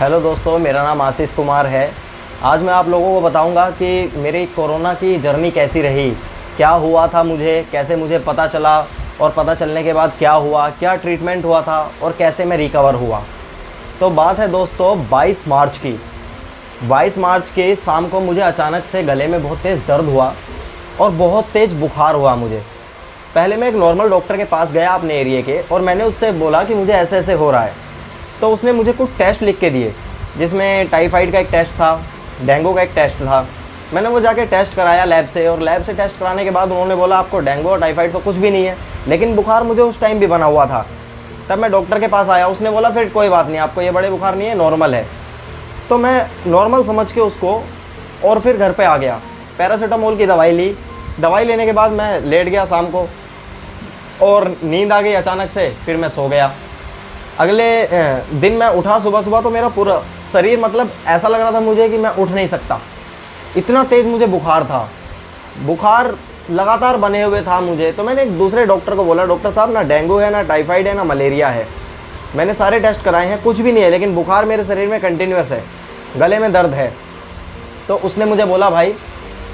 Hello दोस्तों, मेरा नाम आशीष कुमार है। आज मैं आप लोगों को बताऊंगा कि मेरी कोरोना की जर्नी कैसी रही, क्या हुआ था मुझे, कैसे मुझे पता चला और पता चलने के बाद क्या हुआ, क्या ट्रीटमेंट हुआ था और कैसे मैं रिकवर हुआ। तो बात है दोस्तों 22 मार्च की। 22 मार्च की शाम को मुझे अचानक से गले में बहुत तेज़ दर्द हुआ और बहुत तेज़ बुखार हुआ मुझे। पहले मैं एक नॉर्मल डॉक्टर के पास गया अपने एरिया के और मैंने उससे बोला कि मुझे ऐसे ऐसे हो रहा है। तो उसने मुझे कुछ टेस्ट लिख के दिए, जिसमें टाइफाइड का एक टेस्ट था, डेंगू का एक टेस्ट था। मैंने वो जाके टेस्ट कराया लैब से, और लैब से टेस्ट कराने के बाद उन्होंने बोला आपको डेंगू और टाइफाइड तो कुछ भी नहीं है, लेकिन बुखार मुझे उस टाइम भी बना हुआ था। तब मैं डॉक्टर के पास आया, उसने बोला फिर कोई बात नहीं, आपको ये बड़े बुखार नहीं है, नॉर्मल है। तो मैं नॉर्मल समझ के उसको और फिर घर पे आ गया। पैरासीटामोल की दवाई ली। दवाई लेने के बाद मैं लेट गया शाम को और नींद आ गई अचानक से, फिर मैं सो गया। अगले दिन मैं उठा सुबह सुबह तो मेरा पूरा शरीर मतलब ऐसा लग रहा था मुझे कि मैं उठ नहीं सकता, इतना तेज़ मुझे बुखार था। बुखार लगातार बने हुए था मुझे। तो मैंने एक दूसरे डॉक्टर को बोला, डॉक्टर साहब ना डेंगू है, ना टाइफाइड है, ना मलेरिया है, मैंने सारे टेस्ट कराए हैं, कुछ भी नहीं है, लेकिन बुखार मेरे शरीर में कंटिन्यूस है, गले में दर्द है। तो उसने मुझे बोला भाई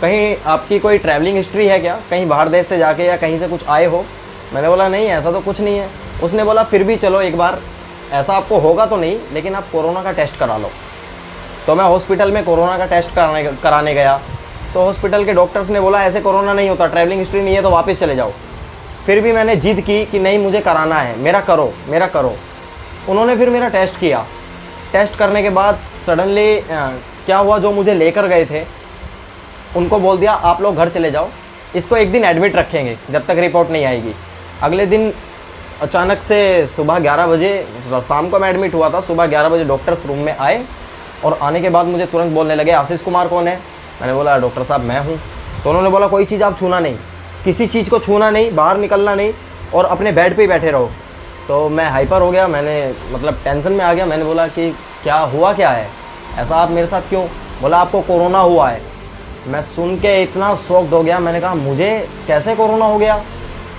कहीं आपकी कोई ट्रैवलिंग हिस्ट्री है क्या, कहीं बाहर देश से जाके या कहीं से कुछ आए हो। मैंने बोला नहीं, ऐसा तो कुछ नहीं है। उसने बोला फिर भी चलो एक बार, ऐसा आपको होगा तो नहीं, लेकिन आप कोरोना का टेस्ट करा लो। तो मैं हॉस्पिटल में कोरोना का टेस्ट कराने गया। तो हॉस्पिटल के डॉक्टर्स ने बोला ऐसे कोरोना नहीं होता, ट्रैवलिंग हिस्ट्री नहीं है तो वापस चले जाओ। फिर भी मैंने जिद की कि नहीं, मुझे कराना है, मेरा करो। उन्होंने फिर मेरा टेस्ट किया। टेस्ट करने के बाद सडनली क्या हुआ, जो मुझे लेकर गए थे उनको बोल दिया आप लोग घर चले जाओ, इसको एक दिन एडमिट रखेंगे जब तक रिपोर्ट नहीं आएगी। अगले दिन अचानक से सुबह 11 बजे, शाम को मैं एडमिट हुआ था, सुबह 11 बजे डॉक्टर्स रूम में आए और आने के बाद मुझे तुरंत बोलने लगे आशीष कुमार कौन है। मैंने बोला डॉक्टर साहब मैं हूँ। तो उन्होंने बोला कोई चीज़ आप छूना नहीं, किसी चीज़ को छूना नहीं, बाहर निकलना नहीं और अपने बेड पे ही बैठे रहो। तो मैं हाइपर हो गया, मैंने मतलब टेंशन में आ गया। मैंने बोला कि क्या हुआ, क्या है ऐसा, आप मेरे साथ क्यों। बोला आपको कोरोना हुआ है। मैं सुन के इतना शॉक्ड हो गया, मैंने कहा मुझे कैसे कोरोना हो गया।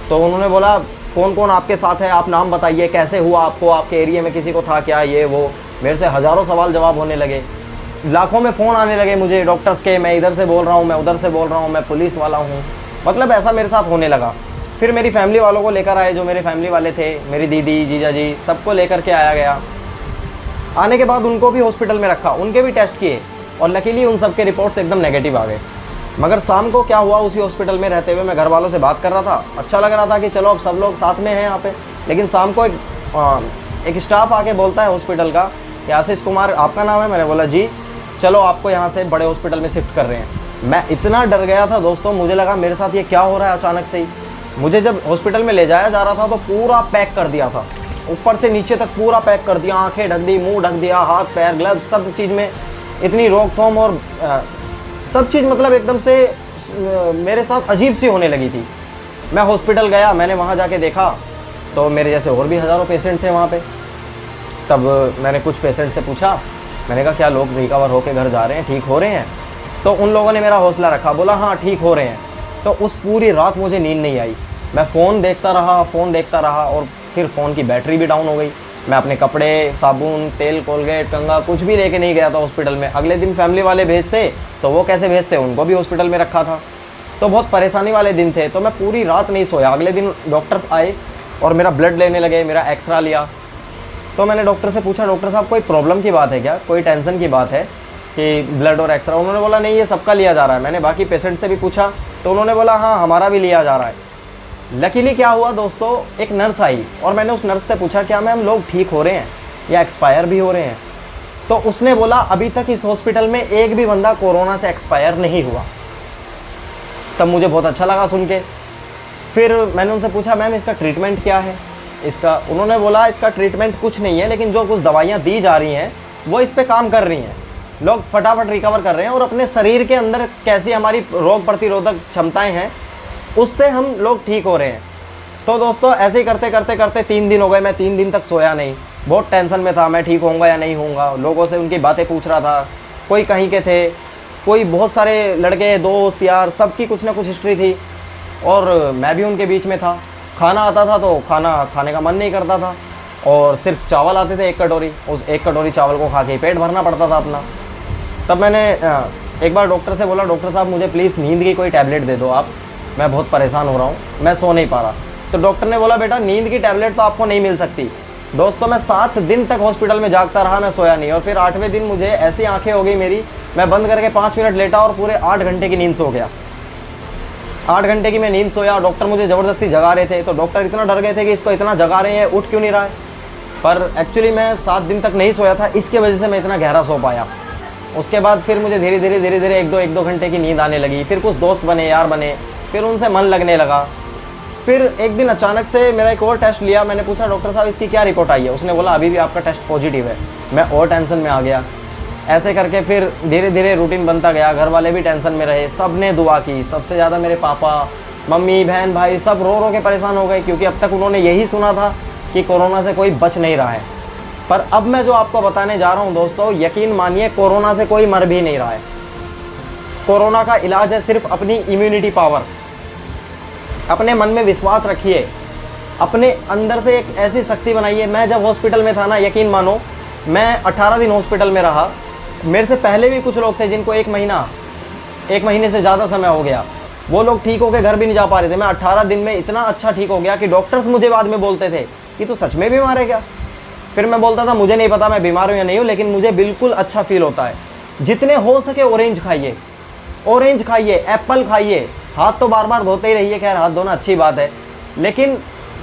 तो उन्होंने बोला कौन कौन आपके साथ है, आप नाम बताइए, कैसे हुआ आपको, आपके एरिया में किसी को था क्या, ये वो। मेरे से हज़ारों सवाल जवाब होने लगे, लाखों में फ़ोन आने लगे मुझे डॉक्टर्स के, मैं इधर से बोल रहा हूँ, मैं उधर से बोल रहा हूँ, मैं पुलिस वाला हूँ, मतलब ऐसा मेरे साथ होने लगा। फिर मेरी फैमिली वालों को लेकर आए, जो मेरे फैमिली वाले थे, मेरी दीदी जीजा जी, सबको लेकर के आया गया। आने के बाद उनको भी हॉस्पिटल में रखा, उनके भी टेस्ट किए और लकीली उन सब के रिपोर्ट्स एकदम नेगेटिव आ गए। मगर शाम को क्या हुआ, उसी हॉस्पिटल में रहते हुए मैं घर वालों से बात कर रहा था, अच्छा लग रहा था कि चलो अब सब लोग साथ में हैं यहाँ पे। लेकिन शाम को एक स्टाफ आके बोलता है हॉस्पिटल का कि आशीष कुमार आपका नाम है। मैंने बोला जी, चलो आपको यहाँ से बड़े हॉस्पिटल में शिफ्ट कर रहे हैं। मैं इतना डर गया था दोस्तों, मुझे लगा मेरे साथ ये क्या हो रहा है अचानक से ही। मुझे जब हॉस्पिटल में ले जाया जा रहा था तो पूरा पैक कर दिया था, ऊपर से नीचे तक पूरा पैक कर दिया, आँखें ढक दी, मुँह ढक दिया, हाथ पैर ग्लव सब चीज़ में इतनी रोकथाम और सब चीज़ मतलब एकदम से मेरे साथ अजीब सी होने लगी थी। मैं हॉस्पिटल गया, मैंने वहाँ जाके देखा तो मेरे जैसे और भी हज़ारों पेशेंट थे वहाँ पे। तब मैंने कुछ पेशेंट से पूछा, मैंने कहा क्या लोग रिकवर होके घर जा रहे हैं, ठीक हो रहे हैं। तो उन लोगों ने मेरा हौसला रखा, बोला हाँ ठीक हो रहे हैं। तो उस पूरी रात मुझे नींद नहीं आई, मैं फ़ोन देखता रहा और फिर फ़ोन की बैटरी भी डाउन हो गई। मैं अपने कपड़े, साबुन, तेल, कोलगेट, कंघा कुछ भी लेके नहीं गया था हॉस्पिटल में। अगले दिन फैमिली वाले भेजते तो वो कैसे भेजते, उनको भी हॉस्पिटल में रखा था। तो बहुत परेशानी वाले दिन थे। तो मैं पूरी रात नहीं सोया। अगले दिन डॉक्टर्स आए और मेरा ब्लड लेने लगे, मेरा एक्सरा लिया। तो मैंने डॉक्टर से पूछा डॉक्टर साहब कोई प्रॉब्लम की बात है क्या, कोई टेंशन की बात है कि ब्लड और एक्सरा। उन्होंने बोला नहीं, ये सबका लिया जा रहा है। मैंने बाकी पेशेंट से भी पूछा तो उन्होंने बोला हाँ हमारा भी लिया जा रहा है। लकीली क्या हुआ दोस्तों, एक नर्स आई और मैंने उस नर्स से पूछा क्या मैम लोग ठीक हो रहे हैं या एक्सपायर भी हो रहे हैं। तो उसने बोला अभी तक इस हॉस्पिटल में एक भी बंदा कोरोना से एक्सपायर नहीं हुआ। तब मुझे बहुत अच्छा लगा सुन के। फिर मैंने उनसे पूछा मैम इसका ट्रीटमेंट क्या है इसका। उन्होंने बोला इसका ट्रीटमेंट कुछ नहीं है, लेकिन जो कुछ दवाइयाँ दी जा रही हैं वो इस पर काम कर रही हैं, लोग फटाफट रिकवर कर रहे हैं और अपने शरीर के अंदर कैसी हमारी रोग प्रतिरोधक क्षमताएँ हैं उससे हम लोग ठीक हो रहे हैं। तो दोस्तों ऐसे ही करते 3 दिन हो गए, मैं 3 दिन तक सोया नहीं, बहुत टेंशन में था मैं ठीक होऊंगा या नहीं होऊंगा। लोगों से उनकी बातें पूछ रहा था, कोई कहीं के थे, कोई बहुत सारे लड़के दोस्त यार, सबकी कुछ ना कुछ हिस्ट्री थी और मैं भी उनके बीच में था। खाना आता था तो खाना खाने का मन नहीं करता था। और सिर्फ चावल आते थे 1 कटोरी, उस 1 कटोरी चावल को खा के पेट भरना पड़ता था अपना। तब मैंने एक बार डॉक्टर से बोला, डॉक्टर साहब मुझे प्लीज़ नींद की कोई टैबलेट दे दो आप, मैं बहुत परेशान हो रहा हूँ, मैं सो नहीं पा रहा। तो डॉक्टर ने बोला बेटा नींद की टैबलेट तो आपको नहीं मिल सकती। दोस्तों मैं 7 दिन तक हॉस्पिटल में जागता रहा, मैं सोया नहीं। और फिर 8वें दिन मुझे ऐसी आंखें हो गई मेरी, मैं बंद करके 5 मिनट लेटा और पूरे 8 घंटे की नींद सो गया। 8 घंटे की मैं नींद सोया। डॉक्टर मुझे ज़बरदस्ती जगा रहे थे, तो डॉक्टर इतना डर गए थे कि इसको इतना जगा रहे हैं, उठ क्यों नहीं रहा है। पर एक्चुअली मैं 7 दिन तक नहीं सोया था, इसके वजह से मैं इतना गहरा सो पाया। उसके बाद फिर मुझे धीरे धीरे 1-2 घंटे की नींद आने लगी। फिर कुछ दोस्त बने, यार बने, फिर उनसे मन लगने लगा। फिर एक दिन अचानक से मेरा एक और टेस्ट लिया। मैंने पूछा डॉक्टर साहब इसकी क्या रिपोर्ट आई है। उसने बोला अभी भी आपका टेस्ट पॉजिटिव है। मैं और टेंशन में आ गया। ऐसे करके फिर धीरे धीरे रूटीन बनता गया। घर वाले भी टेंशन में रहे, सब ने दुआ की। सबसे ज़्यादा मेरे पापा, मम्मी, बहन, भाई सब रो रो के परेशान हो गए, क्योंकि अब तक उन्होंने यही सुना था कि कोरोना से कोई बच नहीं रहा है। पर अब मैं जो आपको बताने जा रहा हूँ दोस्तों, यकीन मानिए कोरोना से कोई मर भी नहीं रहा है। कोरोना का इलाज है सिर्फ अपनी इम्यूनिटी पावर। अपने मन में विश्वास रखिए, अपने अंदर से एक ऐसी शक्ति बनाइए। मैं जब हॉस्पिटल में था ना, यकीन मानो मैं 18 दिन हॉस्पिटल में रहा। मेरे से पहले भी कुछ लोग थे जिनको 1 महीने से ज़्यादा समय हो गया। वो लोग ठीक होकर घर भी नहीं जा पा रहे थे। मैं 18 दिन में इतना अच्छा ठीक हो गया कि डॉक्टर्स मुझे बाद में बोलते थे कि तू सच में बीमार है क्या। फिर मैं बोलता था मुझे नहीं पता मैं बीमार हूँ या नहीं हूँ, लेकिन मुझे बिल्कुल अच्छा फील होता है। जितने हो सके ऑरेंज खाइए, ऑरेंज खाइए, एप्पल खाइए। हाथ तो बार बार धोते ही रहिए, खैर हाथ धोना अच्छी बात है, लेकिन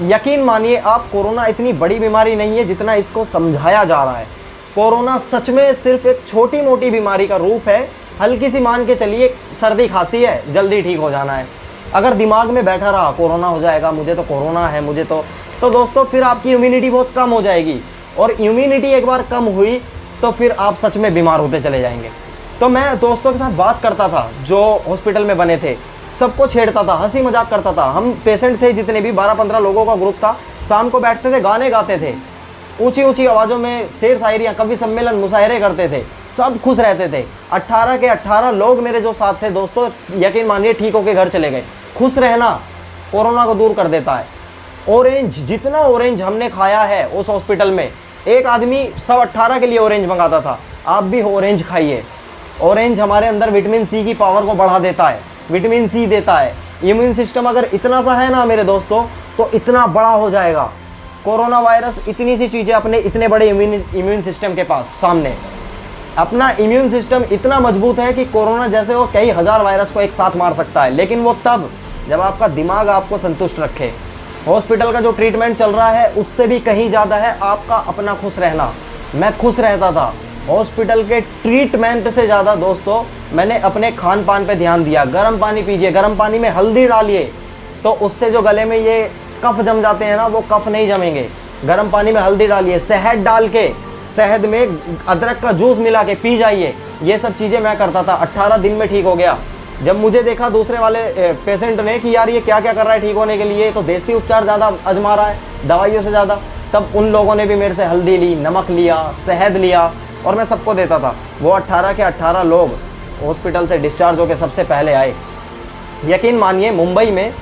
यकीन मानिए आप, कोरोना इतनी बड़ी बीमारी नहीं है जितना इसको समझाया जा रहा है। कोरोना सच में सिर्फ एक छोटी मोटी बीमारी का रूप है। हल्की सी मान के चलिए सर्दी खांसी है, जल्दी ठीक हो जाना है। अगर दिमाग में बैठा रहा कोरोना हो जाएगा, मुझे तो कोरोना है, मुझे तो दोस्तों फिर आपकी इम्यूनिटी बहुत कम हो जाएगी। और इम्यूनिटी एक बार कम हुई तो फिर आप सच में बीमार होते चले जाएंगे। तो मैं दोस्तों के साथ बात करता था जो हॉस्पिटल में बने थे, सबको छेड़ता था, हंसी मजाक करता था। हम पेशेंट थे जितने भी 12-15 लोगों का ग्रुप था। शाम को बैठते थे, गाने गाते थे, ऊंची ऊंची आवाज़ों में शेर शायरियाँ, कवि सम्मेलन, मुशायरे करते थे, सब खुश रहते थे। 18 के 18 लोग मेरे जो साथ थे दोस्तों, यकीन मानिए ठीक होके घर चले गए। खुश रहना कोरोना को दूर कर देता है। ऑरेंज, जितना ऑरेंज हमने खाया है उस हॉस्पिटल में, एक आदमी 118 के लिए ऑरेंज मंगाता था। आप भी ऑरेंज खाइए। ऑरेंज हमारे अंदर विटामिन सी की पावर को बढ़ा देता है, विटामिन सी देता है। इम्यून सिस्टम अगर इतना सा है ना मेरे दोस्तों, तो इतना बड़ा हो जाएगा। कोरोना वायरस इतनी सी चीज़ें अपने इतने बड़े इम्यून सिस्टम के पास सामने, अपना इम्यून सिस्टम इतना मजबूत है कि कोरोना जैसे वो कई हज़ार वायरस को एक साथ मार सकता है। लेकिन वो तब जब आपका दिमाग आपको संतुष्ट रखे। हॉस्पिटल का जो ट्रीटमेंट चल रहा है उससे भी कहीं ज़्यादा है आपका अपना खुश रहना। मैं खुश रहता था। हॉस्पिटल के ट्रीटमेंट से ज़्यादा दोस्तों मैंने अपने खान पान पे ध्यान दिया। गर्म पानी पीजिए, गर्म पानी में हल्दी डालिए, तो उससे जो गले में ये कफ जम जाते हैं ना, वो कफ नहीं जमेंगे। गर्म पानी में हल्दी डालिए, शहद डाल के, शहद में अदरक का जूस मिला के पी जाइए। ये सब चीज़ें मैं करता था। 18 दिन में ठीक हो गया। जब मुझे देखा दूसरे वाले पेशेंट ने कि यार ये क्या क्या कर रहा है ठीक होने के लिए, तो देसी उपचार ज़्यादा आजमा रहा है दवाइयों से ज़्यादा, तब उन लोगों ने भी मेरे से हल्दी ली, नमक लिया, शहद लिया और मैं सबको देता था। वो 18 के 18 लोग हॉस्पिटल से डिस्चार्ज होकर सबसे पहले आए। यकीन मानिए मुंबई में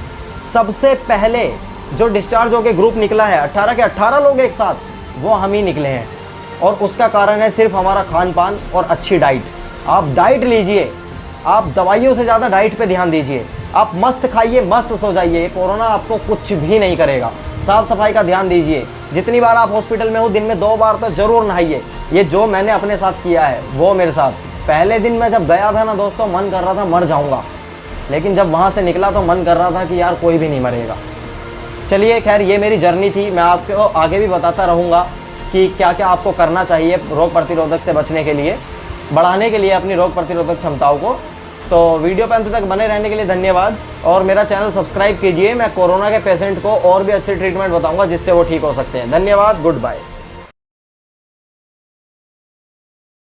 सबसे पहले जो डिस्चार्ज होकर ग्रुप निकला है, 18 के 18 लोग एक साथ, वो हम ही निकले हैं। और उसका कारण है सिर्फ हमारा खान पान और अच्छी डाइट। आप डाइट लीजिए, आप दवाइयों से ज़्यादा डाइट पे ध्यान दीजिए। आप मस्त खाइए, मस्त सो जाइए, कोरोना आपको कुछ भी नहीं करेगा। साफ़ सफाई का ध्यान दीजिए। जितनी बार आप हॉस्पिटल में हो, दिन में 2 बार तो ज़रूर नहाइए। ये जो मैंने अपने साथ किया है वो मेरे साथ। पहले दिन मैं जब गया था ना दोस्तों, मन कर रहा था मर जाऊँगा, लेकिन जब वहाँ से निकला तो मन कर रहा था कि यार कोई भी नहीं मरेगा। चलिए खैर, ये मेरी जर्नी थी। मैं आपको आगे भी बताता रहूँगा कि क्या क्या आपको करना चाहिए रोग प्रतिरोधक से बचने के लिए, बढ़ाने के लिए अपनी रोग प्रतिरोधक क्षमताओं को। तो वीडियो पे अंत तक बने रहने के लिए धन्यवाद, और मेरा चैनल सब्सक्राइब कीजिए। मैं कोरोना के पेशेंट को और भी अच्छे ट्रीटमेंट बताऊंगा जिससे वो ठीक हो सकते हैं। धन्यवाद, गुड बाय।